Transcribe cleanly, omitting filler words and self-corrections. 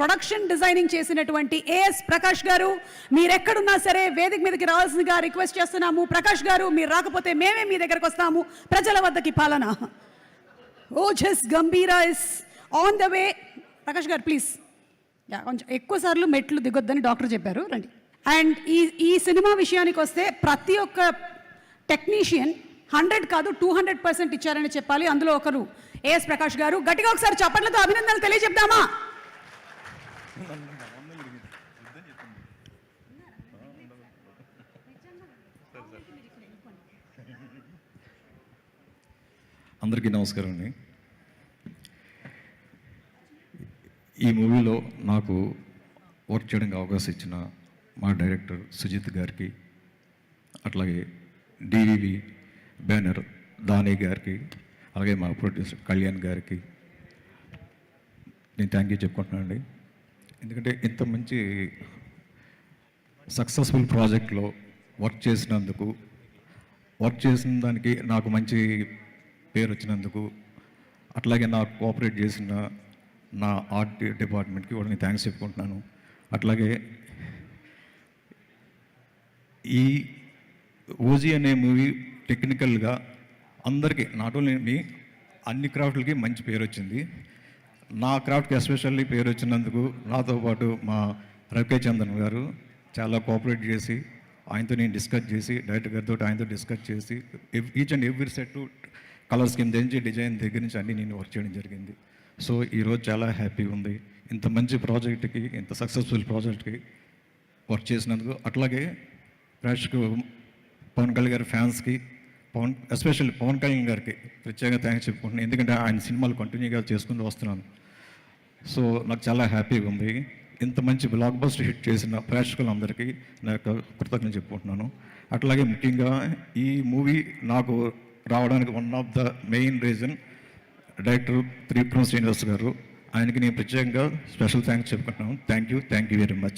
Production designing చేసినటువంటి as Prakash గారు, మీరెక్కడున్నా సరే వేదిక మీదకి రావాల్సిందిగా రిక్వెస్ట్ చేస్తున్నాము. ప్రకాష్ గారు, మీరు రాకపోతే మేమే మీ దగ్గరకు వస్తాము. ప్రజల వద్దకి పాలన. Ojas Gambheera is on the way. Prakash గారు ప్లీజ్. కొంచెం ఎక్కువ సార్లు మెట్లు దిగొద్దని డాక్టర్ చెప్పారు, రండి. అండ్ ఈ సినిమా విషయానికి వస్తే ప్రతి ఒక్క టెక్నీషియన్ 100 కాదు 200% ఇచ్చారని చెప్పాలి. అందులో ఒకరు ఏఎస్ ప్రకాష్ గారు. గట్టిగా ఒకసారి చప్పట్లతో అభినందనలు తెలియజెప్దామా? అందరికీ నమస్కారం అండి. ఈ మూవీలో నాకు వర్క్ చేయడానికి అవకాశం ఇచ్చిన మా డైరెక్టర్ సుజిత్ గారికి, అట్లాగే డివివి బ్యానర్ దాని గారికి, అలాగే మా ప్రొడ్యూసర్ కళ్యాణ్ గారికి నేను థ్యాంక్ యూ చెప్పుకుంటున్నాను అండి. ఎందుకంటే ఇంత మంచి సక్సెస్ఫుల్ ప్రాజెక్ట్లో వర్క్ చేసిన దానికి నాకు మంచి పేరు వచ్చినందుకు, అట్లాగే నాకు కోఆపరేట్ చేసిన నా ఆర్ట్ డిపార్ట్మెంట్కి కూడా నేను థ్యాంక్స్ చెప్పుకుంటున్నాను. అట్లాగే ఈ ఓజీ అనే మూవీ టెక్నికల్గా అందరికీ, నాట్ ఓన్లీ మీ, అన్ని క్రాఫ్ట్లకి మంచి పేరు వచ్చింది. నా క్రాఫ్ట్కి ఎస్పెషల్లీ పేరు వచ్చినందుకు నాతో పాటు మా రవికే చందన్ గారు చాలా కోఆపరేట్ చేసి, ఆయనతో నేను డిస్కస్ చేసి, డైరెక్టర్ గారితో ఆయనతో డిస్కస్ చేసి each and every set colour scheme నుంచి డిజైన్ దగ్గర నుంచి అన్నీ నేను వర్క్ చేయడం జరిగింది. సో ఈరోజు చాలా హ్యాపీగా ఉంది ఇంత మంచి ప్రాజెక్ట్కి, ఇంత సక్సెస్ఫుల్ ప్రాజెక్ట్కి వర్క్ చేసినందుకు. అట్లాగే ప్రేక్షకు పవన్ కళ్యాణ్ గారి ఫ్యాన్స్కి, ఎస్పెషల్లీ పవన్ కళ్యాణ్ గారికి ప్రత్యేకంగా థ్యాంక్స్ చెప్పుకుంటున్నాను. ఎందుకంటే ఆయన సినిమాలు కంటిన్యూగా చేసుకుంటూ వస్తున్నాను. సో నాకు చాలా హ్యాపీగా ఉంది. ఇంత మంచి బ్లాక్ బస్టర్ హిట్ చేసిన ప్రేక్షకులందరికీ నా యొక్క కృతజ్ఞతలు చెప్పుకుంటున్నాను. అట్లాగే ముఖ్యంగా ఈ మూవీ నాకు రావడానికి one of the main reason director Trivikram Srinivas గారు. ఆయనకి నేను ప్రత్యేకంగా స్పెషల్ థ్యాంక్స్ చెప్పుకుంటున్నాను. Thank you very much.